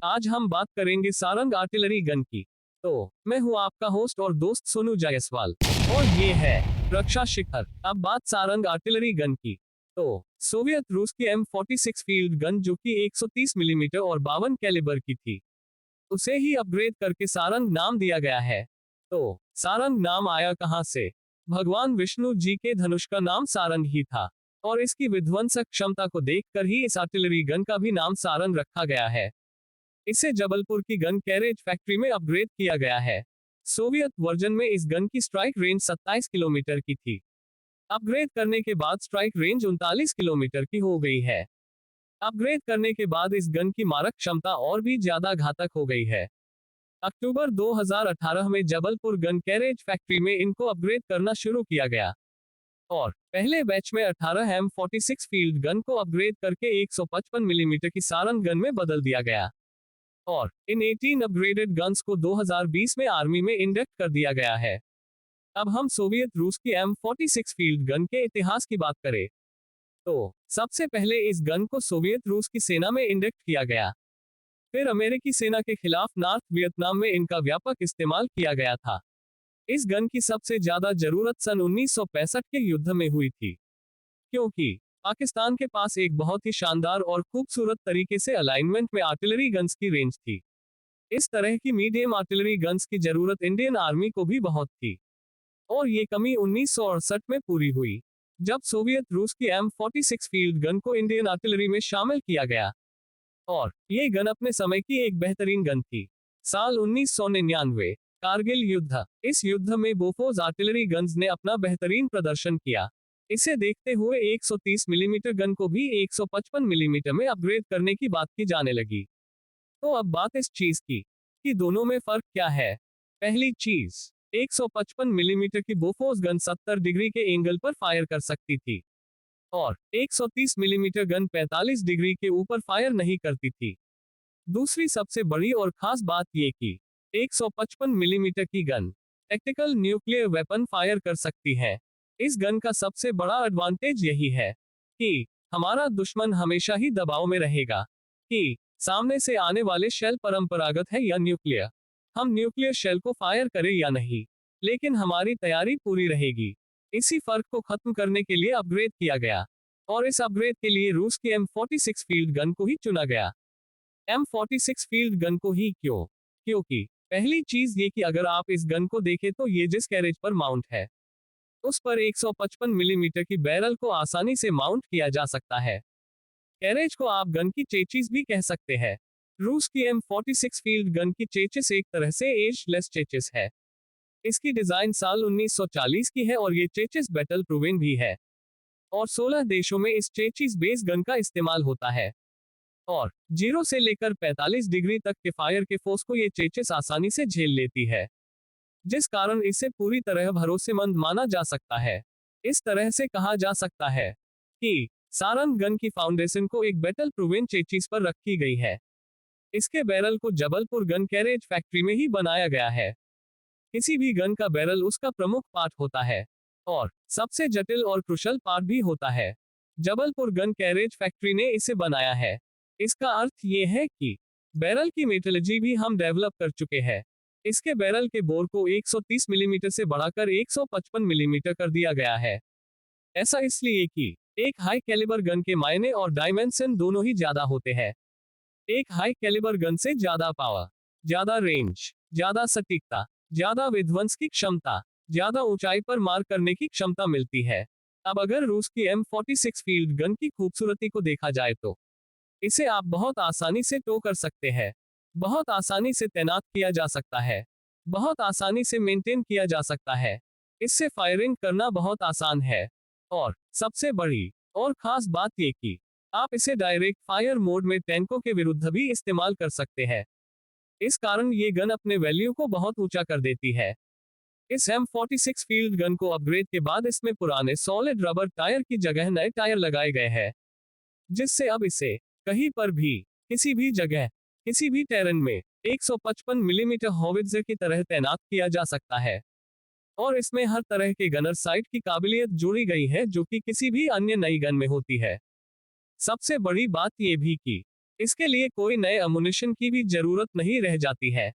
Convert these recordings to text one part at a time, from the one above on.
आज हम बात करेंगे सारंग आर्टिलरी गन की। तो मैं हूँ आपका होस्ट और दोस्त सोनू जायसवाल और ये है रक्षा शिखर। अब बात सारंग आर्टिलरी गन की। तो सोवियत रूस की M46 फील्ड गन जो कि 130 मिलीमीटर और 52 कैलिबर की थी, उसे ही अपग्रेड करके सारंग नाम दिया गया है। तो सारंग नाम आया कहां से? भगवान विष्णु जी के धनुष का नाम सारंग ही था और इसकी विध्वंसक क्षमता को देखकर ही इस आर्टिलरी गन का भी नाम सारंग रखा गया है। इसे जबलपुर की गन कैरेज फैक्ट्री में अपग्रेड किया गया है। सोवियत वर्जन में इस गन की स्ट्राइक रेंज 27 किलोमीटर की थी। अपग्रेड करने के बाद स्ट्राइक रेंज 39 किलोमीटर की हो गई है। अपग्रेड करने के बाद इस गन की मारक क्षमता और भी ज्यादा घातक हो गई है। अक्टूबर 2018 में जबलपुर गन कैरेज फैक्ट्री में इनको अपग्रेड करना शुरू किया गया और पहले बैच में 18 M46 फील्ड गन को अपग्रेड करके 155 मिलीमीटर की सारंग गन में बदल दिया गया और इन 18 अपग्रेडेड गन्स को 2020 में आर्मी में इंडक्ट कर दिया गया है। अब हम सोवियत रूस की M46 फील्ड गन के इतिहास की बात करें तो सबसे पहले इस गन को सोवियत रूस की सेना में इंडक्ट किया गया। फिर अमेरिकी सेना के खिलाफ नॉर्थ वियतनाम में इनका व्यापक इस्तेमाल किया गया था। इस गन की सबसे ज्यादा जरूरत सन 1965 के युद्ध में हुई थी, क्योंकि पाकिस्तान के पास एक बहुत ही शानदार और खूबसूरत तरीके से अलाइनमेंट में आर्टिलरी गन्स की रेंज थी। इस तरह की मीडियम आर्टिलरी गन्स की जरूरत इंडियन आर्मी को भी बहुत थी और ये कमी 1968 में पूरी हुई, जब सोवियत रूस की M46 फील्ड गन को इंडियन आर्टिलरी में शामिल किया गया और ये गन अपने समय की एक बेहतरीन गन थी। साल 1999 कारगिल युद्ध। इस युद्ध में बोफोर्स आर्टिलरी गन्स ने अपना बेहतरीन प्रदर्शन किया। इसे देखते हुए 130 मिलीमीटर गन को भी 155 मिलीमीटर में अपग्रेड करने की बात की जाने लगी। तो अब बात इस चीज की कि दोनों में फर्क क्या है। पहली चीज, 155 मिलीमीटर की बोफोर्स गन 70 डिग्री के एंगल पर फायर कर सकती थी और 130 मिलीमीटर गन 45 डिग्री के ऊपर फायर नहीं करती थी। दूसरी सबसे बड़ी और खास बात ये कि 155 मिलीमीटर की gun tactical nuclear weapon fire कर सकती है। इस गन का सबसे बड़ा एडवांटेज यही है कि हमारा दुश्मन हमेशा ही दबाव में रहेगा कि सामने से आने वाले शेल परंपरागत है या न्यूक्लियर। हम न्यूक्लियर शेल को फायर करें या नहीं, लेकिन हमारी तैयारी पूरी रहेगी। इसी फर्क को खत्म करने के लिए अपग्रेड किया गया और इस अपग्रेड के लिए रूस की M46 फील्ड गन को ही चुना गया। M46 फील्ड गन को ही क्यों? क्योंकि पहली चीज ये कि अगर आप इस गन को देखें तो ये जिस कैरेज पर माउंट है उस पर 155 मिलीमीटर की बैरल को आसानी से माउंट किया जा सकता है। कैरेज को आप गन की चेचिस भी कह सकते हैं। रूस की M46 फील्ड गन की चेचिस एक तरह से एजलेस चेचिस है। इसकी डिजाइन साल 1940 की है और ये चेचिस बैटल प्रूवन भी है और 16 देशों में इस चेचिस बेस गन का इस्तेमाल होता है और 0 से लेकर 45 डिग्री तक के फायर के फोर्स को ये चेचिस आसानी से झेल लेती है, जिस कारण इसे पूरी तरह भरोसेमंद माना जा सकता है। इस तरह से कहा जा सकता है कि सारंग गन की फाउंडेशन को एक बैटल प्रूवन चेचिस पर रखी गई है। इसके बैरल को जबलपुर गन कैरेज फैक्ट्री में ही बनाया गया है। किसी भी गन का बैरल उसका प्रमुख पार्ट होता है और सबसे जटिल और क्रुशल पार्ट भी होता है। जबलपुर गन कैरेज फैक्ट्री ने इसे बनाया है। इसका अर्थ ये है कि बैरल की मेटलर्जी भी हम डेवलप कर चुके हैं। इसके बैरल के बोर को 130 मिलीमीटर से बढ़ाकर 155 मिलीमीटर कर दिया गया है। ऐसा इसलिए कि एक हाई कैलिबर गन के मायने और डायमेंशन दोनों ही ज्यादा होते हैं। एक हाई कैलिबर गन से ज्यादा पावर, ज्यादा रेंज, ज्यादा सटीकता, ज्यादा विध्वंस की क्षमता, ज्यादा ऊंचाई पर मार करने की क्षमता मिलती है। अब अगर रूस की M46 फील्ड गन की खूबसूरती को देखा जाए तो इसे आप बहुत आसानी से टो कर सकते हैं, बहुत आसानी से तैनात किया जा सकता है, बहुत आसानी से मेंटेन किया जा सकता है। इससे फायरिंग करना बहुत आसान है और सबसे बड़ी और खास बात ये कि आप इसे डायरेक्ट फायर मोड में टैंकों के विरुद्ध भी इस्तेमाल कर सकते हैं। इस कारण ये गन अपने वैल्यू को बहुत ऊंचा कर देती है। इस M46 फील्ड गन को अपग्रेड के बाद इसमें पुराने सॉलिड रबर टायर की जगह नए टायर लगाए गए हैं, जिससे अब इसे कहीं पर भी, किसी भी जगह, किसी भी टेरेन में 155 मिलीमीटर हॉवित्जर की तरह तैनात किया जा सकता है और इसमें हर तरह के गनर साइट की काबिलियत जोड़ी गई है जो कि किसी भी अन्य नई गन में होती है। सबसे बड़ी बात यह भी कि इसके लिए कोई नए अमुनिशन की भी जरूरत नहीं रह जाती है।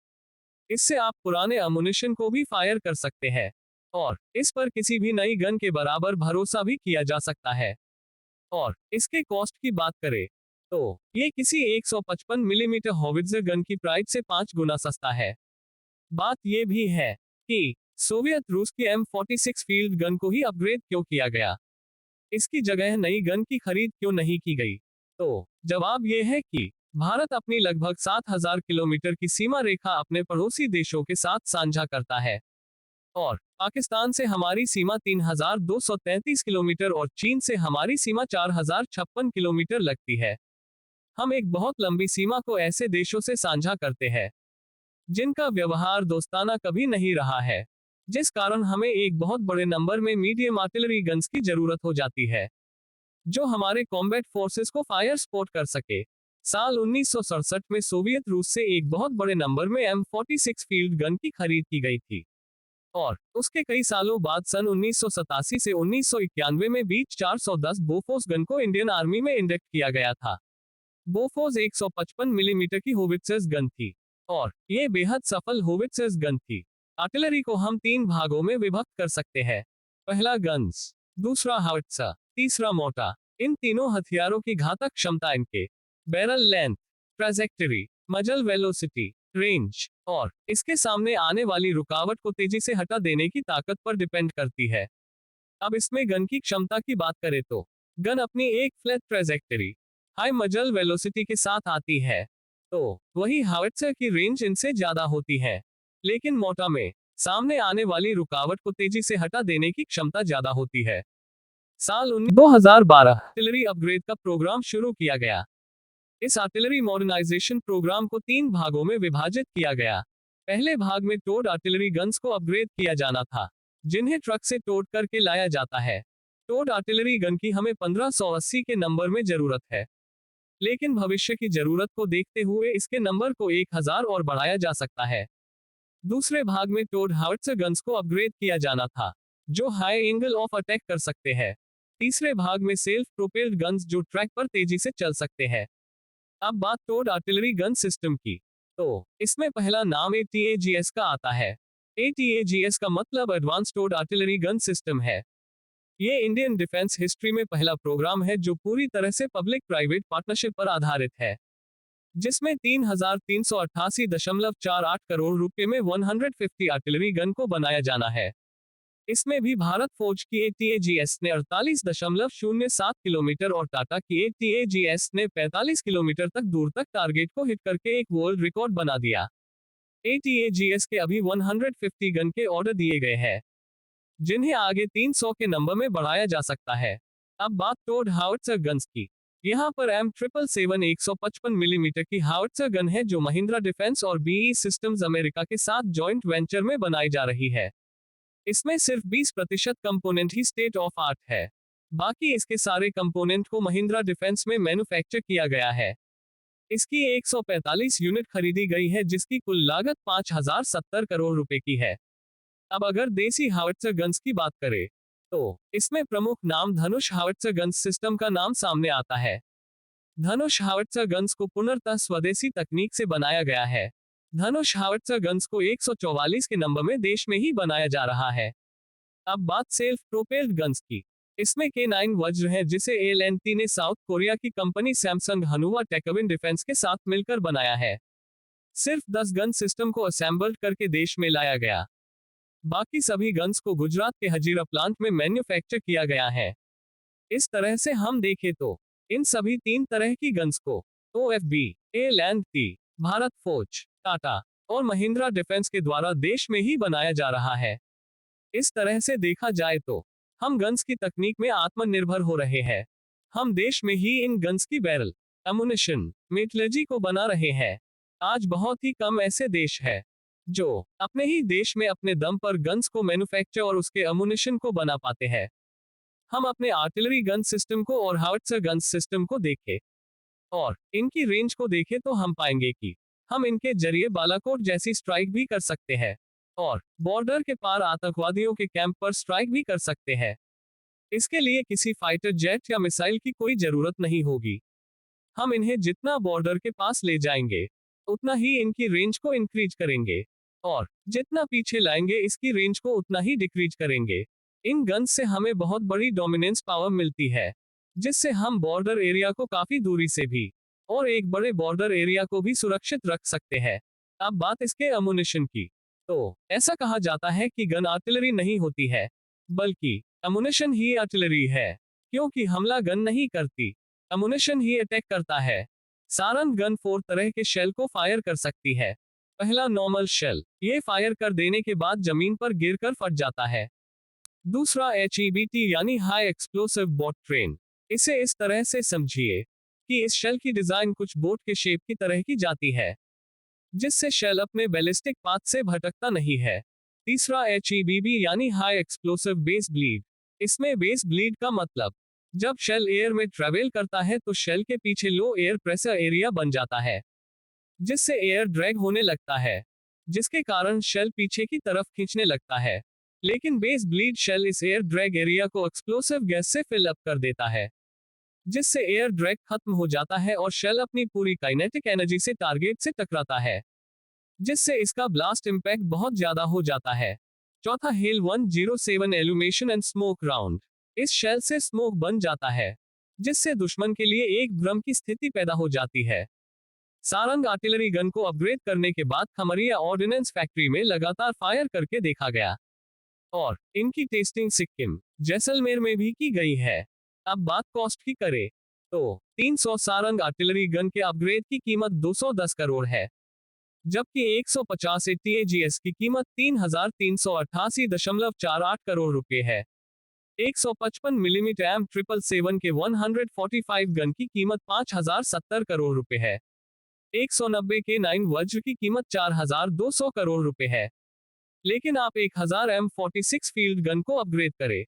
इससे आप पुराने अमुनिशन को भी फायर कर सकते हैं और इस पर किसी भी नई गन के बराबर भरोसा भी किया जा सकता है। और इसके कॉस्ट की बात करें तो ये किसी 155 मिलीमीटर हॉविट्जर गन की प्राइस से 5 गुना सस्ता है। बात यह भी है कि सोवियत रूस की M46 फील्ड गन को ही अपग्रेड क्यों किया गया, इसकी जगह नई गन की खरीद क्यों नहीं की गई? तो जवाब यह है कि भारत अपनी लगभग 7,000 किलोमीटर की सीमा रेखा अपने पड़ोसी देशों के साथ साझा करता है और पाकिस्तान से हमारी सीमा 3,233 किलोमीटर और चीन से हमारी सीमा 4,056 किलोमीटर लगती है। हम एक बहुत लंबी सीमा को ऐसे देशों से साझा करते हैं जिनका व्यवहार दोस्ताना कभी नहीं रहा है, जिस कारण हमें एक बहुत बड़े नंबर में मीडियम आर्टिलरी गन्स की जरूरत हो जाती है जो हमारे कॉम्बैट फोर्सेस को फायर सपोर्ट कर सके। साल 1967 में सोवियत रूस से एक बहुत बड़े नंबर में M46 फील्ड गन की खरीद की गई थी और उसके कई सालों बाद सन 1987 से 1991 में बीच 410 बोफोर्स गन को इंडियन आर्मी में इंडक्ट किया गया था। बोफोर्स 155 मिलीमीटर की होवित्जर्स गन थी और ये बेहद सफल होवित्जर्स गन थी। आर्टिलरी को हम 3 भागों में विभक्त कर सकते हैं। पहला गन्स, दूसरा हाउट्सर, तीसरा मोटा। इन तीनों हथियारों की घातक क्षमता इनके बैरल लेंथ, ट्रैजेक्टरी, मजल वेलोसिटी, रेंज और इसके सामने आने वाली रुकावट को तेजी से हटा देने की ताकत पर डिपेंड करती है। अब इसमें गन की क्षमता की बात करें तो गन अपनी एक फ्लैट ट्रैजेक्टरी, हाई मजल वेलोसिटी के साथ आती है, तो वही हाउट्सर की रेंज इनसे ज्यादा होती है, लेकिन मोटा में सामने आने वाली रुकावट को तेजी से हटा देने की क्षमता ज्यादा होती है। साल 2012 आर्टिलरी अपग्रेड का प्रोग्राम शुरू किया गया। इस आर्टिलरी मॉडर्नाइजेशन प्रोग्राम को 3 भागों में विभाजित किया गया। पहले भाग में टोड आर्टिलरी गन्स को अपग्रेड किया जाना था, जिन्हें ट्रक से टोड करके लाया जाता है। टोड आर्टिलरी गन की हमें 1580 के नंबर में जरूरत है, लेकिन भविष्य की जरूरत को देखते हुए इसके नंबर को 1000 और बढ़ाया जा सकता है। दूसरे भाग में टोड हाउट्सर गन्स को अपग्रेड किया जाना था, जो हाई एंगल ऑफ अटैक कर सकते हैं। तीसरे भाग में सेल्फ प्रोपेल्ड गन्स जो ट्रैक पर तेजी से चल सकते हैं। अब बात टोड आर्टिलरी गन सिस्टम की, तो इसमें पहला नाम ATAGS का आता है। ATAGS का मतलब advance towed artillery gun system है। ये इंडियन डिफेंस हिस्ट्री में पहला प्रोग्राम है जो पूरी तरह से पब्लिक प्राइवेट पार्टनरशिप पर आधारित है, जिसमें 3,388.48 करोड़ रुपए में 150 आर्टिलरी गन को बनाया जाना है। इसमें भी भारत फौज की ATAGS ने 48.07 किलोमीटर और टाटा की ATAGS ने 45 किलोमीटर तक दूर तक टारगेट को हिट करके एक वर्ल्ड रिकॉर्ड बना दिया। ATAGS के अभी 150 गन के ऑर्डर दिए गए हैं, जिन्हें आगे 300 के नंबर में बढ़ाया जा सकता है। अब बात टोड हाउट्सर गन्स की। यहाँ पर M777 155 मिलीमीटर की हाउट्सर गन है जो महिंद्रा डिफेंस और BAE सिस्टम्स अमेरिका के साथ जॉइंट वेंचर में बनाई जा रही है। इसमें सिर्फ 20% component he state of art है, बाकी इसके सारे कंपोनेंट को महिंद्रा डिफेंस में मैन्युफैक्चर किया गया है। इसकी 145 यूनिट खरीदी गई है, जिसकी कुल लागत 5,070 करोड़ रुपए की है। अब अगर देसी हाउट्सर गन्स की बात करें तो इसमें प्रमुख नाम धनुष हाउट्सर गन्स सिस्टम का नाम सामने आता है। धनुष हाउट्सर गन्स को पूर्णतः स्वदेशी तकनीक से बनाया गया है। धनुष हाउट्सर गन्स को 144 के नंबर में देश में ही बनाया जा रहा है। अब बात सेल्फ प्रोपेल्ड गन्स की। इसमें K9 वज्र है, जिसे ALNT ने साउथ कोरिया की कंपनी सैमसंग हनुआ टेकविन डिफेंस के साथ मिलकर बनाया है। सिर्फ 10 गन सिस्टम को असेंबल्ड करके देश में लाया गया, बाकी सभी गन्स को गुजरात के हजीरा प्लांट में मैन्युफैक्चर किया गया है। इस तरह से हम देखें तो इन सभी 3 तरह की गन्स को OFB, ALNT, भारत फौज, टाटा और महिंद्रा डिफेंस के द्वारा देश में ही बनाया जा रहा है। इस तरह से देखा जाए तो हम गन्स की तकनीक में आत्मनिर्भर हो रहे हैं। हम देश में ही इन गन्स की बैरल, एमुनिशन, मेटलर्जी को बना रहे हैं। आज बहुत ही कम ऐसे देश हैं जो अपने ही देश में अपने दम पर गन्स को मैन्युफैक्चर और उसके एमुनिशन को बना पाते हैं। हम अपने आर्टिलरी गन सिस्टम को और हाउट्सर गन सिस्टम को देखें और इनकी रेंज को देखें तो हम पाएंगे कि हम इनके जरिए बालाकोट जैसी स्ट्राइक भी कर सकते हैं और बॉर्डर के पार आतंकवादियों के कैंप पर स्ट्राइक भी कर सकते हैं। इसके लिए किसी फाइटर जेट या मिसाइल की कोई जरूरत नहीं होगी। हम इन्हें जितना बॉर्डर के पास ले जाएंगे उतना ही इनकी रेंज को इंक्रीज करेंगे, और जितना पीछे लाएंगे इसकी रेंज को उतना ही डिक्रीज करेंगे। इन गन्स से हमें बहुत बड़ी डोमिनेंस पावर मिलती है, जिससे हम बॉर्डर एरिया को काफी दूरी से भी और एक बड़े बॉर्डर एरिया को भी सुरक्षित रख सकते हैं। अब बात इसके अमुनिशन की, तो ऐसा कहा जाता है कि गन आर्टिलरी नहीं होती है, बल्कि अमुनिशन ही आर्टिलरी है, क्योंकि हमला गन नहीं करती, अमुनिशन ही अटैक करता है। सारंग गन 4 तरह के शेल को फायर कर सकती है। पहला नॉर्मल शेल, ये फायर कर देने के बाद जमीन पर गिरकर फट जाता है। दूसरा HEBT यानी हाई एक्सप्लोसिव बोट ट्रेन। इसे इस तरह से समझिए कि इस शेल की डिजाइन कुछ बोट के शेप की तरह की जाती है, जिससे शेल अपने बैलिस्टिक पाथ से भटकता नहीं है। तीसरा HEBB यानी हाई एक्सप्लोसिव बेस ब्लीड। इसमें बेस ब्लीड का मतलब, जब शेल एयर में ट्रेवल करता है तो शेल के पीछे लो एयर प्रेशर एरिया बन जाता है, जिससे एयर ड्रैग होने लगता है, जिसके कारण शेल पीछे की तरफ खींचने लगता है। लेकिन बेस ब्लीड शेल इस एयर ड्रैग एरिया को एक्सप्लोसिव गैस से फिल अप कर देता है, जिससे एयर ड्रैग खत्म हो जाता है और शेल अपनी पूरी काइनेटिक एनर्जी से टारगेट से टकराता है, जिससे इसका ब्लास्ट इंपैक्ट बहुत ज्यादा हो जाता है। चौथा हेल 107 एल्यूमेशन एंड स्मोक राउंड। इस शेल से स्मोक बन जाता है, जिससे दुश्मन के लिए एक भ्रम की स्थिति पैदा हो जाती है। सारंग आर्टिलरी गन को अपग्रेड करने के बाद खमरिया ऑर्डिनेंस फैक्ट्री में लगातार फायर करके देखा गया, और इनकी टेस्टिंग सिक्किम, जैसलमेर में भी की गई है। अब बात कॉस्ट की करें, तो 300 सारंग आर्टिलरी गन के अपग्रेड की कीमत 210 करोड़ है, जबकि 150 ATAGS की कीमत 3,388.48 करोड़ रुपए है। 155 मिलीमीटर M777 के 145 गन की कीमत 5,070 करोड़ रुपए है। 190 के 9 वज्र की कीमत 4,200 करोड़ रुपए है। लेकिन आप 1000 M46 फील्ड गन को अपग्रेड करें,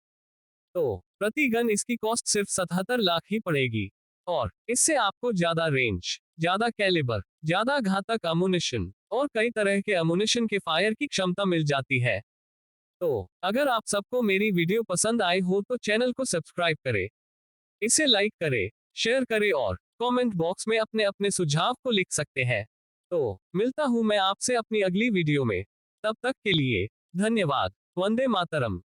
तो प्रति गन इसकी कॉस्ट सिर्फ 77 लाख ही पड़ेगी, और इससे आपको ज्यादा रेंज, ज्यादा कैलिबर, ज्यादा घातक अमुनिशन और कई तरह के अमुनिशन के फायर की क्षमता मिल जाती है। तो अगर आप सबको मेरी वीडियो पसंद आई हो तो चैनल को सब्सक्राइब करें, इसे लाइक करें, शेयर करें और कमेंट बॉक्स में अपने अपने सुझाव को लिख सकते हैं। तो मिलता हूं मैं आपसे अपनी अगली वीडियो में, तब तक के लिए धन्यवाद। वंदे मातरम।